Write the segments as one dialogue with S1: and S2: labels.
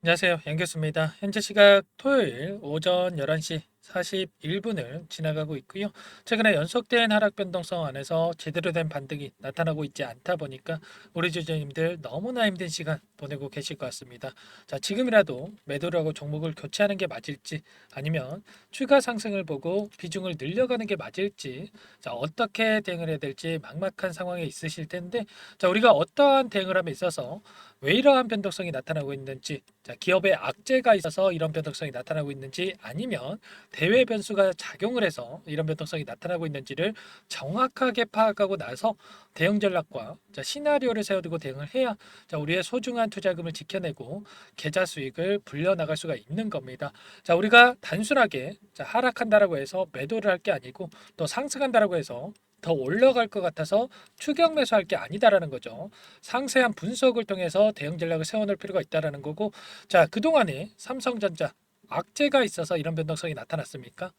S1: 안녕하세요. 양교수입니다. 현재 시각 토요일 오전 11시 41분을 지나가고 있고요. 최근에 연속된 하락 변동성 안에서 제대로 된 반등이 나타나고 있지 않다 보니까 우리 주주님들 너무나 힘든 시간 보내고 계실 것 같습니다. 자, 지금이라도 매도를 하고 종목을 교체하는 게 맞을지 아니면 추가 상승을 보고 비중을 늘려가는 게 맞을지 자, 어떻게 대응을 해야 될지 막막한 상황에 있으실 텐데 자, 우리가 어떠한 대응을 함에 있어서 왜 이러한 변동성이 나타나고 있는지, 자, 기업의 악재가 있어서 이런 변동성이 나타나고 있는지, 아니면 대외 변수가 작용을 해서 이런 변동성이 나타나고 있는지를 정확하게 파악하고 나서 대응 전략과 자, 시나리오를 세워두고 대응을 해야 자, 우리의 소중한 투자금을 지켜내고 계좌 수익을 불려나갈 수가 있는 겁니다. 자, 우리가 단순하게 자, 하락한다라고 해서 매도를 할 게 아니고 또 상승한다라고 해서 더 올라갈 것 같아서 추격 매수할 게 아니다라는 거죠. 상세한 분석을 통해서 대응 전략을 세워놓을 필요가 있다라는 거고, 자, 그동안에 삼성전자 악재가 있어서 이런 변동성이 나타났습니까?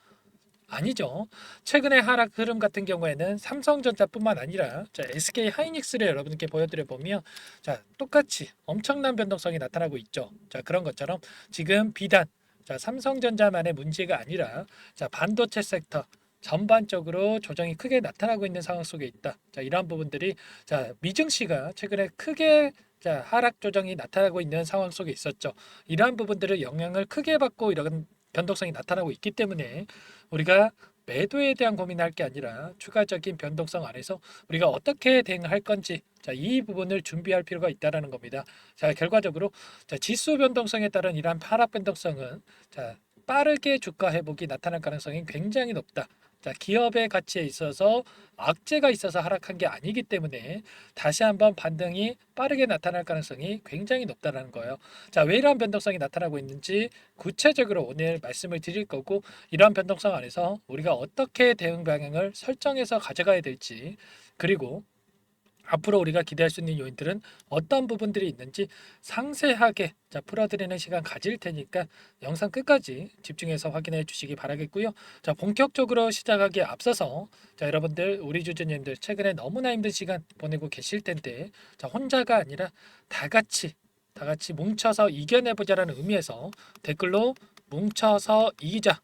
S1: 아니죠. 최근의 하락 흐름 같은 경우에는 삼성전자뿐만 아니라 자, SK 하이닉스를 여러분께 보여드려 보면 자, 똑같이 엄청난 변동성이 나타나고 있죠. 자, 그런 것처럼 지금 비단 자, 삼성전자만의 문제가 아니라 자, 반도체 섹터 전반적으로 조정이 크게 나타나고 있는 상황 속에 있다. 자, 이러한 부분들이 자, 미증시가 최근에 크게 자, 하락 조정이 나타나고 있는 상황 속에 있었죠. 이러한 부분들을 영향을 크게 받고 이런 변동성이 나타나고 있기 때문에 우리가 매도에 대한 고민할 게 아니라 추가적인 변동성 안에서 우리가 어떻게 대응할 건지 자, 이 부분을 준비할 필요가 있다라는 겁니다. 자, 결과적으로 자, 지수 변동성에 따른 이러한 하락 변동성은 자, 빠르게 주가 회복이 나타날 가능성이 굉장히 높다. 자, 기업의 가치에 있어서 악재가 있어서 하락한 게 아니기 때문에 다시 한번 반등이 빠르게 나타날 가능성이 굉장히 높다라는 거예요. 자, 왜 이러한 변동성이 나타나고 있는지 구체적으로 오늘 말씀을 드릴 거고 이러한 변동성 안에서 우리가 어떻게 대응 방향을 설정해서 가져가야 될지 그리고 앞으로 우리가 기대할 수 있는 요인들은 어떤 부분들이 있는지 상세하게 자, 풀어드리는 시간 가질 테니까 영상 끝까지 집중해서 확인해 주시기 바라겠고요. 자, 본격적으로 시작하기에 앞서서 자, 여러분들 우리 주주님들 최근에 너무나 힘든 시간 보내고 계실 텐데 자, 혼자가 아니라 다 같이 뭉쳐서 이겨내보자라는 의미에서 댓글로 뭉쳐서 이기자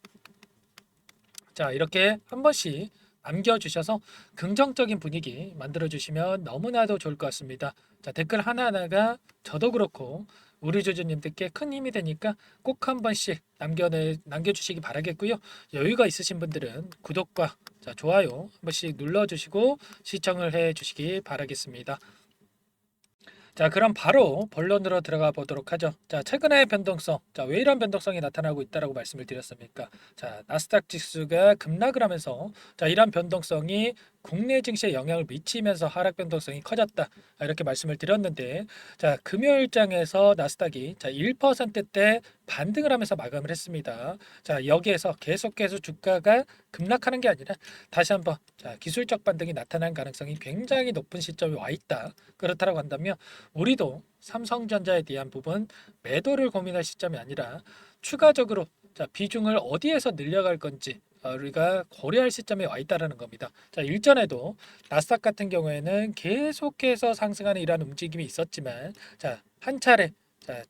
S1: 자, 이렇게 한 번씩 남겨주셔서 긍정적인 분위기 만들어주시면 너무나도 좋을 것 같습니다. 자, 댓글 하나하나가 저도 그렇고 우리 주주님들께 큰 힘이 되니까 꼭 한 번씩 남겨주시기 바라겠고요. 여유가 있으신 분들은 구독과 자, 좋아요 한 번씩 눌러주시고 시청을 해 주시기 바라겠습니다. 자, 그럼 바로 본론으로 들어가 보도록 하죠. 자, 최근의 변동성. 자, 왜 이런 변동성이 나타나고 있다라고 말씀을 드렸습니까? 자, 나스닥 지수가 급락을 하면서 자, 이런 변동성이 국내 증시에 영향을 미치면서 하락 변동성이 커졌다. 이렇게 말씀을 드렸는데 자, 금요일장에서 나스닥이 자, 1%대 반등을 하면서 마감을 했습니다. 자, 여기에서 계속해서 주가가 급락하는 게 아니라 다시 한번 자, 기술적 반등이 나타난 가능성이 굉장히 높은 시점에 와 있다. 그렇다고 한다면 우리도 삼성전자에 대한 부분 매도를 고민할 시점이 아니라 추가적으로 자, 비중을 어디에서 늘려갈 건지 우리가 고려할 시점에 와 있다라는 겁니다. 자, 일전에도 나스닥 같은 경우에는 계속해서 상승하는 이러한 움직임이 있었지만 자, 한 차례 자,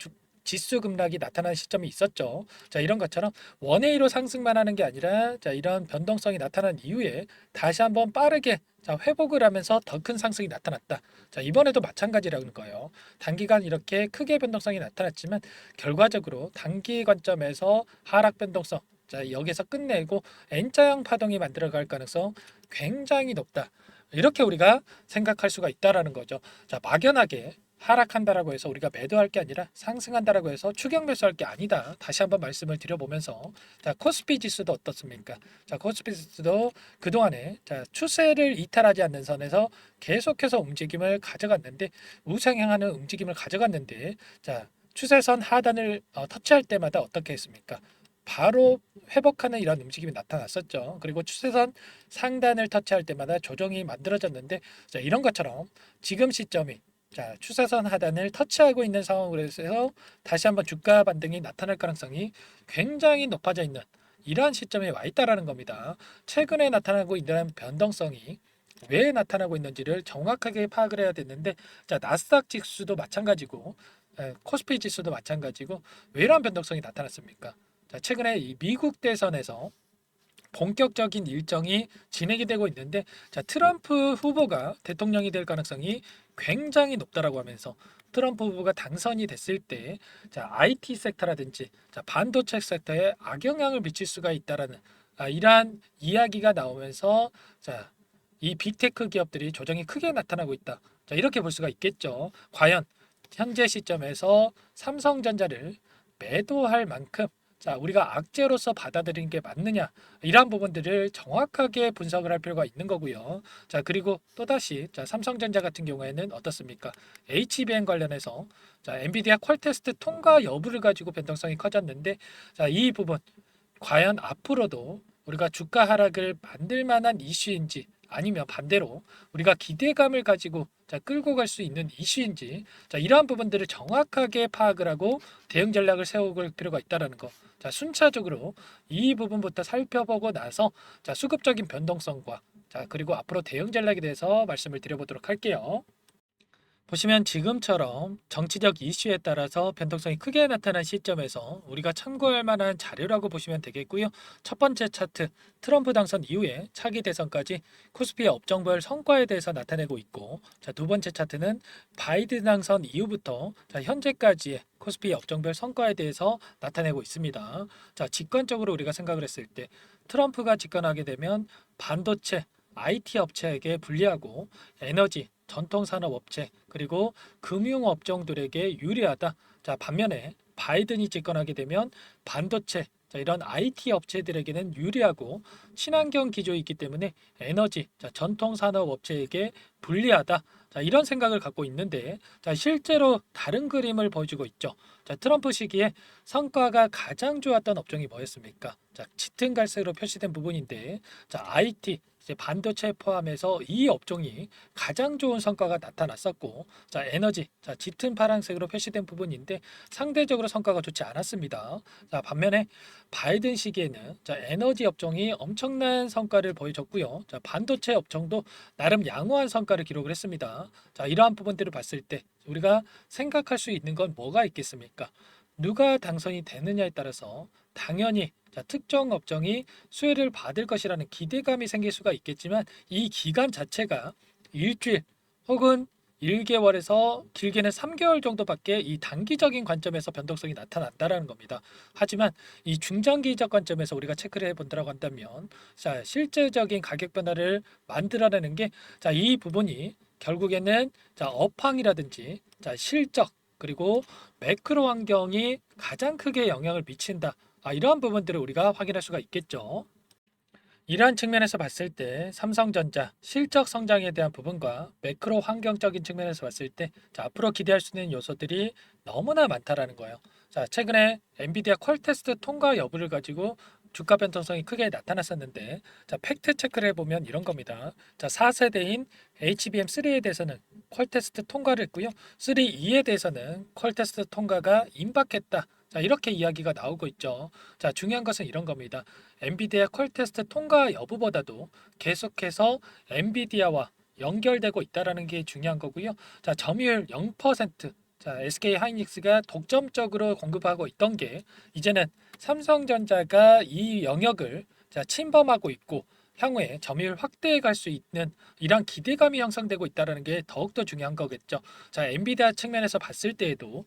S1: 지수 급락이 나타나는 시점이 있었죠. 자, 이런 것처럼 원웨이로 상승만 하는 게 아니라 자, 이런 변동성이 나타난 이후에 다시 한번 빠르게 자, 회복을 하면서 더 큰 상승이 나타났다. 자, 이번에도 마찬가지라는 거예요. 단기간 이렇게 크게 변동성이 나타났지만 결과적으로 단기 관점에서 하락 변동성 자, 여기서 끝내고 N자형 파동이 만들어갈 가능성 굉장히 높다. 이렇게 우리가 생각할 수가 있다라는 거죠. 자, 막연하게 하락한다라고 해서 우리가 매도할 게 아니라 상승한다라고 해서 추격 매수할 게 아니다. 다시 한번 말씀을 드려보면서 자, 코스피 지수도 어떻습니까? 자, 코스피 지수도 그동안에 자, 추세를 이탈하지 않는 선에서 계속해서 움직임을 가져갔는데 우상향하는 움직임을 가져갔는데 자, 추세선 하단을 터치할 때마다 어떻게 했습니까? 바로 회복하는 이런 움직임이 나타났었죠. 그리고 추세선 상단을 터치할 때마다 조정이 만들어졌는데 자, 이런 것처럼 지금 시점이 자, 추세선 하단을 터치하고 있는 상황으로 해서 다시 한번 주가 반등이 나타날 가능성이 굉장히 높아져 있는 이러한 시점에 와 있다라는 겁니다. 최근에 나타나고 있는 변동성이 왜 나타나고 있는지를 정확하게 파악을 해야 되는데 자, 나스닥 지수도 마찬가지고 코스피 지수도 마찬가지고 왜 이러한 변동성이 나타났습니까? 자, 최근에 이 미국 대선에서 본격적인 일정이 진행이 되고 있는데 자, 트럼프 후보가 대통령이 될 가능성이 굉장히 높다라고 하면서 트럼프 후보가 당선이 됐을 때 자, IT 섹터라든지 자, 반도체 섹터에 악영향을 미칠 수가 있다라는 이러한 이야기가 나오면서 자, 이 빅테크 기업들이 조정이 크게 나타나고 있다. 자, 이렇게 볼 수가 있겠죠. 과연 현재 시점에서 삼성전자를 매도할 만큼 자, 우리가 악재로서 받아들이는 게 맞느냐 이러한 부분들을 정확하게 분석을 할 필요가 있는 거고요. 자, 그리고 또다시 자, 삼성전자 같은 경우에는 어떻습니까? HBM 관련해서 자, 엔비디아 퀄테스트 통과 여부를 가지고 변동성이 커졌는데 자, 이 부분 과연 앞으로도 우리가 주가 하락을 만들 만한 이슈인지 아니면 반대로 우리가 기대감을 가지고 자, 끌고 갈 수 있는 이슈인지 자, 이러한 부분들을 정확하게 파악을 하고 대응 전략을 세워볼 필요가 있다라는 거. 자, 순차적으로 이 부분부터 살펴보고 나서 자, 수급적인 변동성과 자, 그리고 앞으로 대응 전략에 대해서 말씀을 드려보도록 할게요. 보시면 지금처럼 정치적 이슈에 따라서 변동성이 크게 나타난 시점에서 우리가 참고할 만한 자료라고 보시면 되겠고요. 첫 번째 차트, 트럼프 당선 이후에 차기 대선까지 코스피의 업종별 성과에 대해서 나타내고 있고, 자, 두 번째 차트는 바이든 당선 이후부터 자, 현재까지의 코스피 업종별 성과에 대해서 나타내고 있습니다. 자, 직관적으로 우리가 생각을 했을 때 트럼프가 집권하게 되면 반도체, IT 업체에게 불리하고 에너지, 전통산업업체 그리고 금융업종들에게 유리하다. 자, 반면에 바이든이 집권하게 되면 반도체 자, 이런 IT 업체들에게는 유리하고 친환경 기조이 있기 때문에 에너지, 자, 전통산업업체에게 불리하다. 자, 이런 생각을 갖고 있는데 자, 실제로 다른 그림을 보여주고 있죠. 자, 트럼프 시기에 성과가 가장 좋았던 업종이 뭐였습니까? 자, 짙은 갈색으로 표시된 부분인데 자, IT 이제 반도체 포함해서 이 업종이 가장 좋은 성과가 나타났었고 자 에너지 자 짙은 파란색으로 표시된 부분인데 상대적으로 성과가 좋지 않았습니다. 자 반면에 바이든 시기에는 자 에너지 업종이 엄청난 성과를 보여줬고요. 자 반도체 업종도 나름 양호한 성과를 기록을 했습니다. 자 이러한 부분들을 봤을 때 우리가 생각할 수 있는 건 뭐가 있겠습니까? 누가 당선이 되느냐에 따라서 당연히 자, 특정 업종이 수혜를 받을 것이라는 기대감이 생길 수가 있겠지만 이 기간 자체가 일주일 혹은 1개월에서 길게는 3개월 정도밖에 이 단기적인 관점에서 변동성이 나타난다라는 겁니다. 하지만 이 중장기적 관점에서 우리가 체크를 해본다고 한다면 자, 실제적인 가격 변화를 만들어내는 게 자, 이 부분이 결국에는 자, 업황이라든지 자, 실적 그리고 매크로 환경이 가장 크게 영향을 미친다. 이러한 부분들을 우리가 확인할 수가 있겠죠. 이러한 측면에서 봤을 때 삼성전자 실적 성장에 대한 부분과 매크로 환경적인 측면에서 봤을 때 자, 앞으로 기대할 수 있는 요소들이 너무나 많다라는 거예요. 자, 최근에 엔비디아 퀄테스트 통과 여부를 가지고 주가 변동성이 크게 나타났었는데 자, 팩트 체크를 해보면 이런 겁니다. 자, 4세대인 HBM3에 대해서는 퀄테스트 통과를 했고요. 3E에 대해서는 퀄테스트 통과가 임박했다. 자, 이렇게 이야기가 나오고 있죠. 자, 중요한 것은 이런 겁니다. 엔비디아 퀄테스트 통과 여부보다도 계속해서 엔비디아와 연결되고 있다라는 게 중요한 거고요. 자, 점유율 0%. 자, SK 하이닉스가 독점적으로 공급하고 있던 게 이제는 삼성전자가 이 영역을 자, 침범하고 있고 향후에 점유율 확대해 갈 수 있는 이런 기대감이 형성되고 있다는 게 더욱더 중요한 거겠죠. 자, 엔비디아 측면에서 봤을 때에도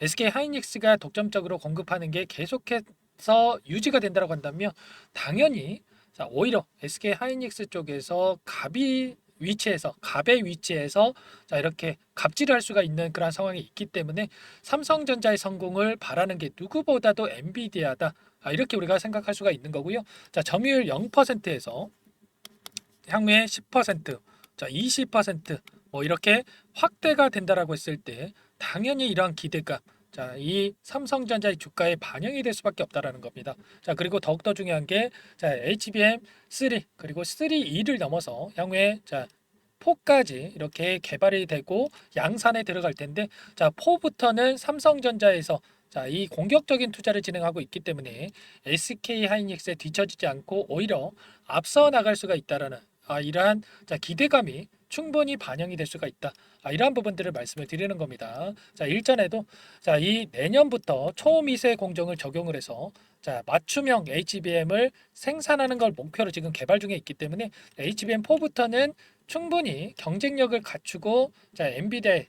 S1: SK 하이닉스가 독점적으로 공급하는 게 계속해서 유지가 된다고 한다면 당연히 자, 오히려 SK 하이닉스 쪽에서 갑의 위치에서 자, 이렇게 갑질을 할 수가 있는 그런 상황이 있기 때문에 삼성전자의 성공을 바라는 게 누구보다도 엔비디아다. 이렇게 우리가 생각할 수가 있는 거고요. 자, 점유율 0%에서 향후에 10%, 자, 20%뭐 이렇게 확대가 된다라고 했을 때 당연히 이러한 기대감 자, 이 삼성전자의 주가에 반영이 될 수밖에 없다라는 겁니다. 자, 그리고 더욱더 중요한 게 자, HBM3 그리고 3E를 넘어서 향후에 자, 4까지 이렇게 개발이 되고 양산에 들어갈 텐데 자, 4부터는 삼성전자에서 자, 이 공격적인 투자를 진행하고 있기 때문에 SK 하이닉스에 뒤처지지 않고 오히려 앞서 나갈 수가 있다라는 이러한 기대감이 충분히 반영이 될 수가 있다. 이러한 부분들을 말씀을 드리는 겁니다. 일전에도 이 내년부터 초미세 공정을 적용을 해서 맞춤형 HBM을 생산하는 걸 목표로 지금 개발 중에 있기 때문에 HBM4부터는 충분히 경쟁력을 갖추고 엔비디아에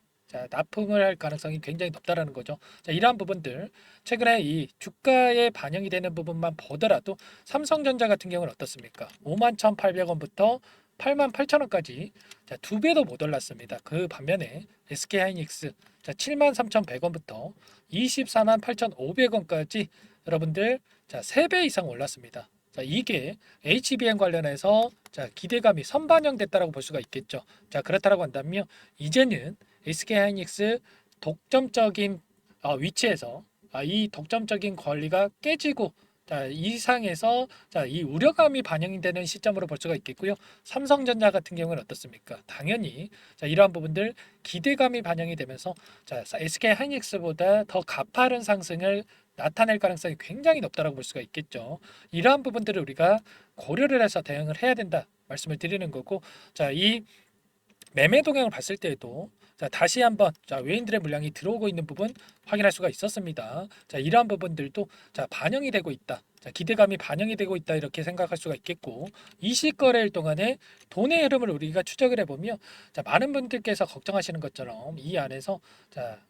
S1: 납품을 할 가능성이 굉장히 높다라는 거죠. 이러한 부분들 최근에 이 주가에 반영이 되는 부분만 보더라도 삼성전자 같은 경우는 어떻습니까? 51,800원부터 88,000원까지 두 배도 못 올랐습니다. 그 반면에 SK하이닉스 73,100원부터 248,500원까지 여러분들 세 배 이상 올랐습니다. 이게 HBM 관련해서 기대감이 선반영됐다라고 볼 수가 있겠죠. 그렇다라고 한다면 이제는 SK하이닉스 독점적인 위치에서 이 독점적인 권리가 깨지고 이상에서 이 우려감이 반영이 되는 시점으로 볼 수가 있겠고요. 삼성전자 같은 경우는 어떻습니까? 당연히 이러한 부분들 기대감이 반영이 되면서 SK하이닉스보다 더 가파른 상승을 나타낼 가능성이 굉장히 높다라고 볼 수가 있겠죠. 이러한 부분들을 우리가 고려를 해서 대응을 해야 된다 말씀을 드리는 거고, 이 매매 동향을 봤을 때에도 다시 한번 외인들의 물량이 들어오고 있는 부분 확인할 수가 있었습니다. 이러한 부분들도 반영이 되고 있다. 기대감이 반영이 되고 있다 이렇게 생각할 수가 있겠고, 이 시거래일 동안에 돈의 흐름을 우리가 추적을 해보면 많은 분들께서 걱정하시는 것처럼 이 안에서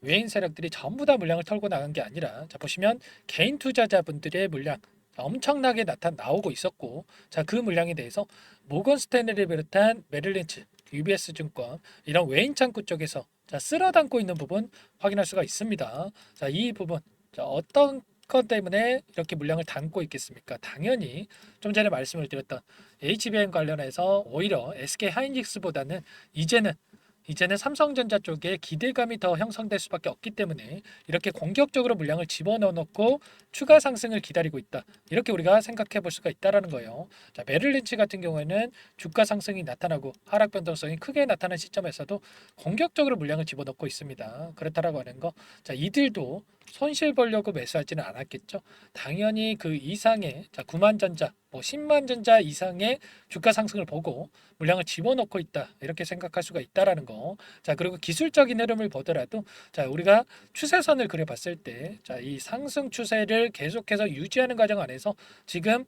S1: 외인 세력들이 전부 다 물량을 털고 나간 게 아니라 보시면 개인 투자자분들의 물량 엄청나게 나오고 있었고, 그 물량에 대해서 모건 스탠리를 비롯한 메릴린치 UBS 증권 이런 외인 창구 쪽에서 쓸어 담고 있는 부분 확인할 수가 있습니다. 이 부분 어떤 것 때문에 이렇게 물량을 담고 있겠습니까? 당연히 좀 전에 말씀을 드렸던 HBM 관련해서 오히려 SK 하이닉스보다는 이제는 삼성전자 쪽에 기대감이 더 형성될 수밖에 없기 때문에 이렇게 공격적으로 물량을 집어넣어 놓고 추가 상승을 기다리고 있다. 이렇게 우리가 생각해 볼 수가 있다라는 거예요. 메릴린치 같은 경우에는 주가 상승이 나타나고 하락 변동성이 크게 나타난 시점에서도 공격적으로 물량을 집어넣고 있습니다. 그렇다라고 하는 거. 이들도 손실 보려고 매수하지는 않았겠죠. 당연히 그 이상의 9만 전자, 10만 전자 이상의 주가 상승을 보고 물량을 집어넣고 있다 이렇게 생각할 수가 있다라는 거. 그리고 기술적인 흐름을 보더라도 우리가 추세선을 그려봤을 때 이 상승 추세를 계속해서 유지하는 과정 안에서 지금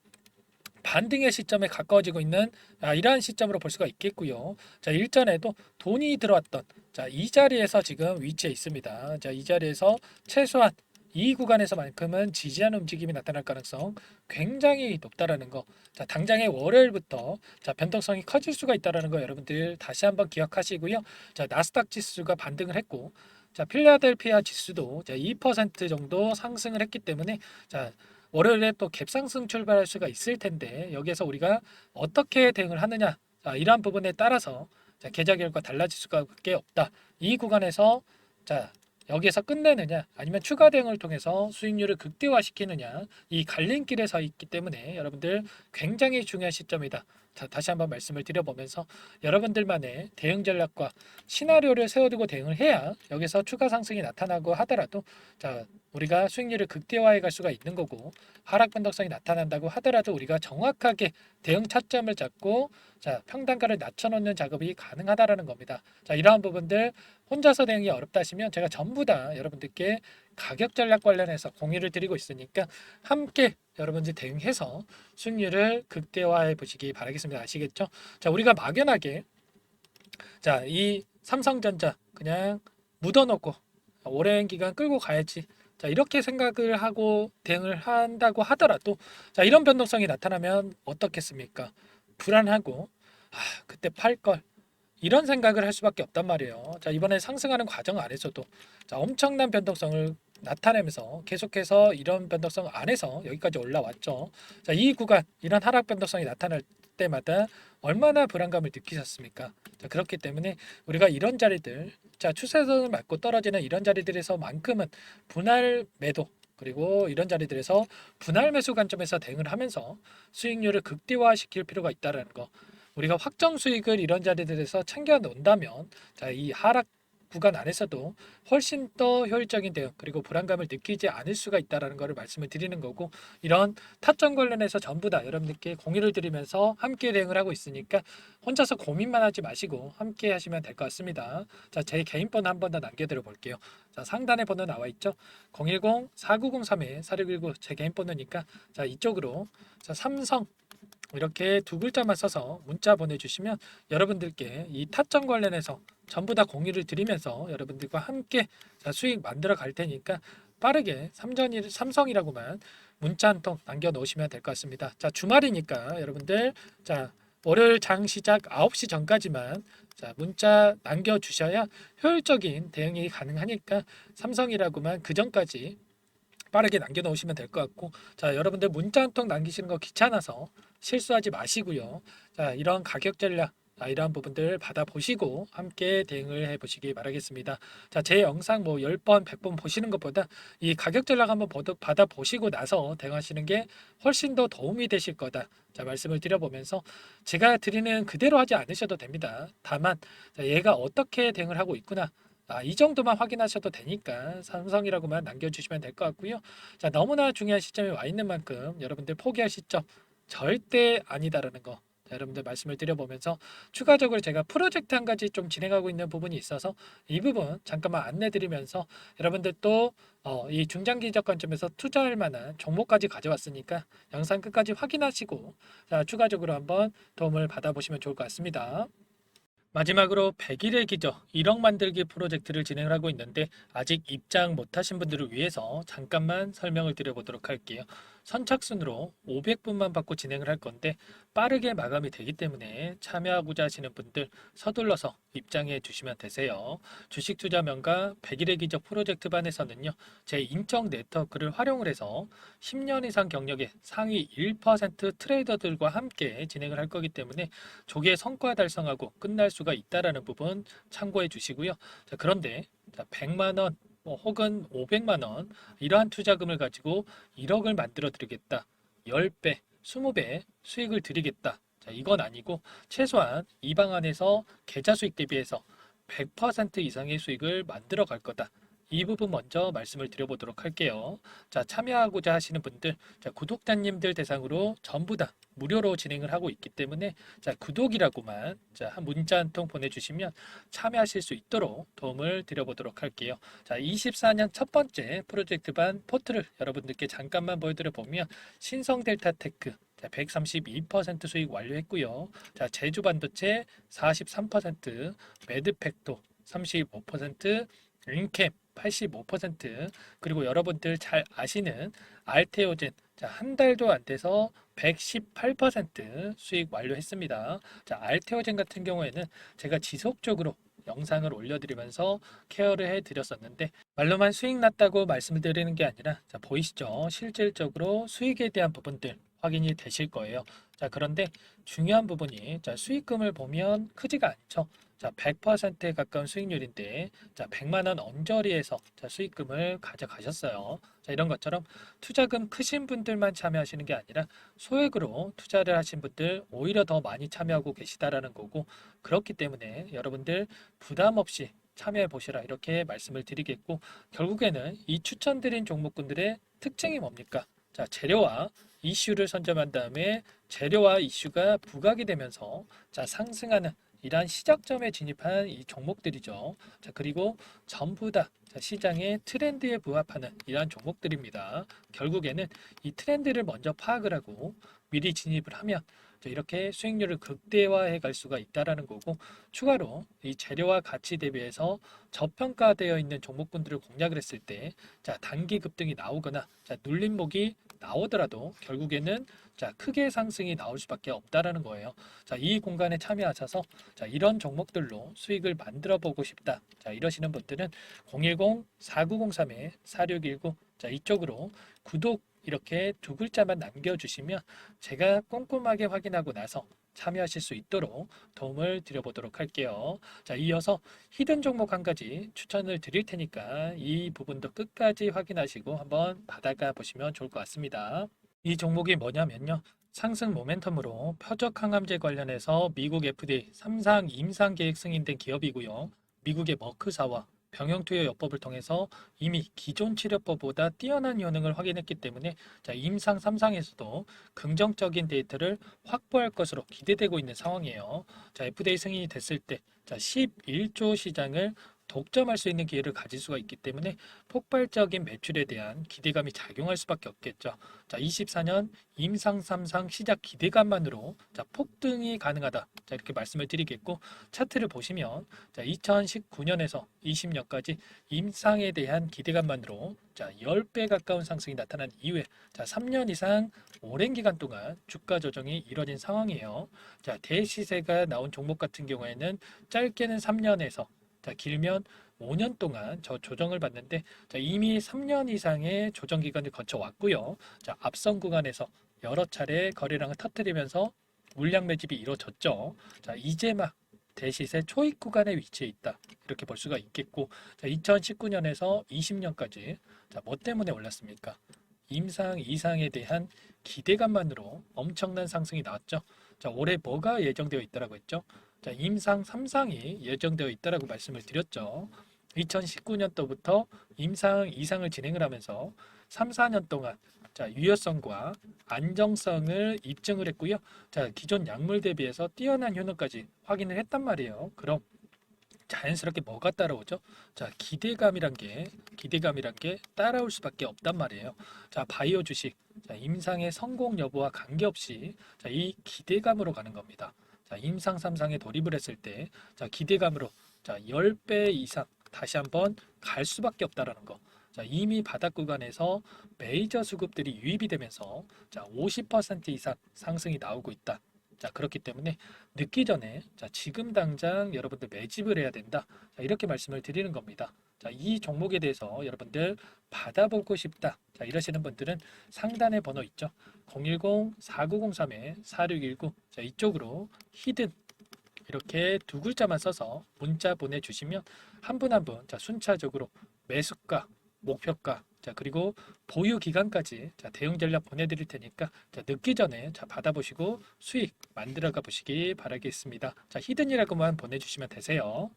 S1: 반등의 시점에 가까워지고 있는 이러한 시점으로 볼 수가 있겠고요. 일전에도 돈이 들어왔던 이 자리에서 지금 위치해 있습니다. 이 자리에서 최소한 이 구간에서만큼은 지지하는 움직임이 나타날 가능성 굉장히 높다라는 거. 당장의 월요일부터 변동성이 커질 수가 있다라는 거 여러분들 다시 한번 기억하시고요. 나스닥 지수가 반등을 했고, 필라델피아 지수도 2% 정도 상승을 했기 때문에 월요일에 또 갭상승 출발할 수가 있을 텐데 여기에서 우리가 어떻게 대응을 하느냐 이러한 부분에 따라서 계좌 결과 달라질 수밖에 없다. 이 구간에서 여기에서 끝내느냐 아니면 추가 대응을 통해서 수익률을 극대화시키느냐 이 갈림길에 서 있기 때문에 여러분들 굉장히 중요한 시점이다. 다시 한번 말씀을 드려보면서 여러분들만의 대응 전략과 시나리오를 세워두고 대응을 해야 여기서 추가 상승이 나타나고 하더라도 우리가 수익률을 극대화해 갈 수가 있는 거고, 하락 변동성이 나타난다고 하더라도 우리가 정확하게 대응 차점을 잡고 평단가를 낮춰놓는 작업이 가능하다라는 겁니다. 이러한 부분들 혼자서 대응이 어렵다 하시면 제가 전부 다 여러분들께 가격 전략 관련해서 공유를 드리고 있으니까 함께 여러분들 대응해서 수익률을 극대화해 보시기 바라겠습니다. 아시겠죠? 우리가 막연하게 이 삼성전자 그냥 묻어놓고 오랜 기간 끌고 가야지 이렇게 생각을 하고 대응을 한다고 하더라도 이런 변동성이 나타나면 어떻겠습니까? 불안하고 그때 팔 걸 이런 생각을 할 수밖에 없단 말이에요. 이번에 상승하는 과정 안에서도 엄청난 변동성을 나타내면서 계속해서 이런 변동성 안에서 여기까지 올라왔죠. 이 구간 이런 하락 변동성이 나타날 때마다 얼마나 불안감을 느끼셨습니까? 그렇기 때문에 우리가 이런 자리들 추세선을 맞고 떨어지는 이런 자리들에서만큼은 분할 매도 그리고 이런 자리들에서 분할 매수 관점에서 대응을 하면서 수익률을 극대화시킬 필요가 있다는 거. 우리가 확정 수익을 이런 자리들에서 챙겨 놓는다면 이 하락 구간 안에서도 훨씬 더 효율적인 대응 그리고 불안감을 느끼지 않을 수가 있다라는 것을 말씀을 드리는 거고 이런 타점 관련해서 전부 다 여러분들께 공유를 드리면서 함께 대응을 하고 있으니까 혼자서 고민만 하지 마시고 함께 하시면 될 것 같습니다. 자, 제 개인 번호 한 번 더 남겨드려 볼게요. 자, 상단에 번호 나와 있죠? 010-4903-4619 제 개인 번호니까 자, 이쪽으로 자, 삼성 이렇게 두 글자만 써서 문자 보내주시면 여러분들께 이 타점 관련해서 전부 다 공유를 드리면서 여러분들과 함께 자, 수익 만들어 갈 테니까 빠르게 삼성이라고만 문자 한 통 남겨 놓으시면 될 것 같습니다. 자, 주말이니까 여러분들 자, 월요일 장 시작 9시 전까지만 자, 문자 남겨 주셔야 효율적인 대응이 가능하니까 삼성이라고만 그 전까지 빠르게 남겨놓으시면 될 것 같고 자 여러분들 문자 한 통 남기시는 거 귀찮아서 실수하지 마시고요. 자 이런 가격 전략 이러한 부분들 받아보시고 함께 대응을 해보시기 바라겠습니다. 자, 제 영상 뭐 10번, 100번 보시는 것보다 이 가격 전략 한번 받아보시고 나서 대응하시는 게 훨씬 더 도움이 되실 거다. 자, 말씀을 드려보면서 제가 드리는 그대로 하지 않으셔도 됩니다. 다만 자, 얘가 어떻게 대응을 하고 있구나. 이 정도만 확인하셔도 되니까 삼성이라고만 남겨주시면 될 것 같고요. 자, 너무나 중요한 시점에 와 있는 만큼 여러분들 포기할 시점 절대 아니다라는 거. 자, 여러분들 말씀을 드려보면서 추가적으로 제가 프로젝트 한 가지 좀 진행하고 있는 부분이 있어서 이 부분 잠깐만 안내드리면서 여러분들 또 이 중장기적 관점에서 투자할 만한 종목까지 가져왔으니까 영상 끝까지 확인하시고 자, 추가적으로 한번 도움을 받아보시면 좋을 것 같습니다. 마지막으로 100일의 기적 1억 만들기 프로젝트를 진행을 하고 있는데 아직 입장 못하신 분들을 위해서 잠깐만 설명을 드려보도록 할게요. 선착순으로 500분만 받고 진행을 할 건데 빠르게 마감이 되기 때문에 참여하고자 하시는 분들 서둘러서 입장해 주시면 되세요. 주식투자명가 100일의 기적 프로젝트 반에서는요. 제 인적 네트워크를 활용을 해서 10년 이상 경력의 상위 1% 트레이더들과 함께 진행을 할 거기 때문에 조기에 성과 달성하고 끝날 수가 있다라는 부분 참고해 주시고요. 자, 그런데 100만 원 혹은 500만 원 이러한 투자금을 가지고 1억을 만들어 드리겠다. 10배, 20배 수익을 드리겠다. 자, 이건 아니고 최소한 이 방안에서 계좌 수익 대비해서 100% 이상의 수익을 만들어 갈 거다. 이 부분 먼저 말씀을 드려보도록 할게요. 자, 참여하고자 하시는 분들, 자, 구독자님들 대상으로 전부 다 무료로 진행을 하고 있기 때문에 자, 구독이라고만 자, 한 문자 한 통 보내주시면 참여하실 수 있도록 도움을 드려보도록 할게요. 자, 24년 첫 번째 프로젝트 반 포트를 여러분들께 잠깐만 보여드려 보면 신성 델타 테크 132% 수익 완료했고요. 자, 제주 반도체 43%, 매드팩토 35%, 링캠 85%, 그리고 여러분들 잘 아시는 알테오젠 한 달도 안 돼서 118% 수익 완료했습니다. 자, 알테오젠 같은 경우에는 제가 지속적으로 영상을 올려드리면서 케어를 해드렸었는데 말로만 수익 났다고 말씀을 드리는 게 아니라 자, 보이시죠? 실질적으로 수익에 대한 부분들 확인이 되실 거예요. 자, 그런데 중요한 부분이 자, 수익금을 보면 크지가 않죠. 자, 100%에 가까운 수익률인데 자, 100만 원 언저리에서 자, 수익금을 가져가셨어요. 자, 이런 것처럼 투자금 크신 분들만 참여하시는 게 아니라 소액으로 투자를 하신 분들 오히려 더 많이 참여하고 계시다라는 거고 그렇기 때문에 여러분들 부담 없이 참여해 보시라 이렇게 말씀을 드리겠고 결국에는 이 추천드린 종목군들의 특징이 뭡니까? 자, 재료와 이슈를 선점한 다음에 재료와 이슈가 부각이 되면서 자, 상승하는 이러한 시작점에 진입한 이 종목들이죠. 자, 그리고 전부 다 자, 시장의 트렌드에 부합하는 이러한 종목들입니다. 결국에는 이 트렌드를 먼저 파악을 하고 미리 진입을 하면 자, 이렇게 수익률을 극대화해 갈 수가 있다라는 거고 추가로 이 재료와 가치 대비해서 저평가되어 있는 종목군들을 공략을 했을 때 자, 단기 급등이 나오거나 자, 눌림목이 나오더라도 결국에는 자, 크게 상승이 나올 수밖에 없다라는 거예요. 자, 이 공간에 참여하셔서 자, 이런 종목들로 수익을 만들어 보고 싶다. 자, 이러시는 분들은 010-4903-4619 자, 이쪽으로 구독 이렇게 두 글자만 남겨주시면 제가 꼼꼼하게 확인하고 나서 참여하실 수 있도록 도움을 드려보도록 할게요. 자, 이어서 히든 종목 한 가지 추천을 드릴 테니까 이 부분도 끝까지 확인하시고 한번 받아가 보시면 좋을 것 같습니다. 이 종목이 뭐냐면요. 상승 모멘텀으로 표적 항암제 관련해서 미국 FDA 3상 임상 계획 승인된 기업이고요. 미국의 머크사와 병용투여요법을 통해서 이미 기존 치료법보다 뛰어난 효능을 확인했기 때문에 자, 임상 3상에서도 긍정적인 데이터를 확보할 것으로 기대되고 있는 상황이에요. 자, FDA 승인이 됐을 때 자, 11조 시장을 독점할 수 있는 기회를 가질 수가 있기 때문에 폭발적인 매출에 대한 기대감이 작용할 수밖에 없겠죠. 자, 24년 임상 3상 시작 기대감만으로 자, 폭등이 가능하다. 자, 이렇게 말씀을 드리겠고 차트를 보시면 자, 2019년에서 20년까지 임상에 대한 기대감만으로 자, 10배 가까운 상승이 나타난 이후에 자, 3년 이상 오랜 기간 동안 주가 조정이 이뤄진 상황이에요. 자, 대시세가 나온 종목 같은 경우에는 짧게는 3년에서 자, 길면 5년 동안 저 조정을 받는데 자, 이미 3년 이상의 조정 기간을 거쳐 왔고요. 자, 앞선 구간에서 여러 차례 거래량을 터뜨리면서 물량 매집이 이루어졌죠. 자, 이제 막 대시세 초입 구간에 위치해 있다. 이렇게 볼 수가 있겠고, 자, 2019년에서 20년까지 자, 뭐 때문에 올랐습니까? 임상 이상에 대한 기대감만으로 엄청난 상승이 나왔죠. 자, 올해 뭐가 예정되어 있다라고 했죠? 자, 임상 3상이 예정되어 있다라고 말씀을 드렸죠. 2019년도부터 임상 이상을 진행을 하면서 3, 4년 동안 자, 유효성과 안정성을 입증을 했고요. 자, 기존 약물 대비해서 뛰어난 효능까지 확인을 했단 말이에요. 그럼 자연스럽게 뭐가 따라오죠? 자, 기대감이란 게 따라올 수밖에 없단 말이에요. 자, 바이오 주식, 자, 임상의 성공 여부와 관계없이 자, 이 기대감으로 가는 겁니다. 자, 임상 3상에 돌입을 했을 때, 자, 기대감으로 자, 10배 이상 다시 한번 갈 수밖에 없다라는 거. 자, 이미 바닥 구간에서 메이저 수급들이 유입이 되면서 자, 50% 이상 상승이 나오고 있다. 자, 그렇기 때문에 늦기 전에 자, 지금 당장 여러분들 매집을 해야 된다. 자, 이렇게 말씀을 드리는 겁니다. 자, 이 종목에 대해서 여러분들 받아보고 싶다. 자, 이러시는 분들은 상단에 번호 있죠. 010-4903-4619. 자, 이쪽으로 히든 이렇게 두 글자만 써서 문자 보내주시면 한 분 한 분 자, 순차적으로 매수가, 목표가, 자, 그리고 보유 기간까지 자, 대응 전략 보내드릴 테니까 자, 늦기 전에 자, 받아보시고 수익 만들어가 보시기 바라겠습니다. 자, 히든이라고만 보내주시면 되세요.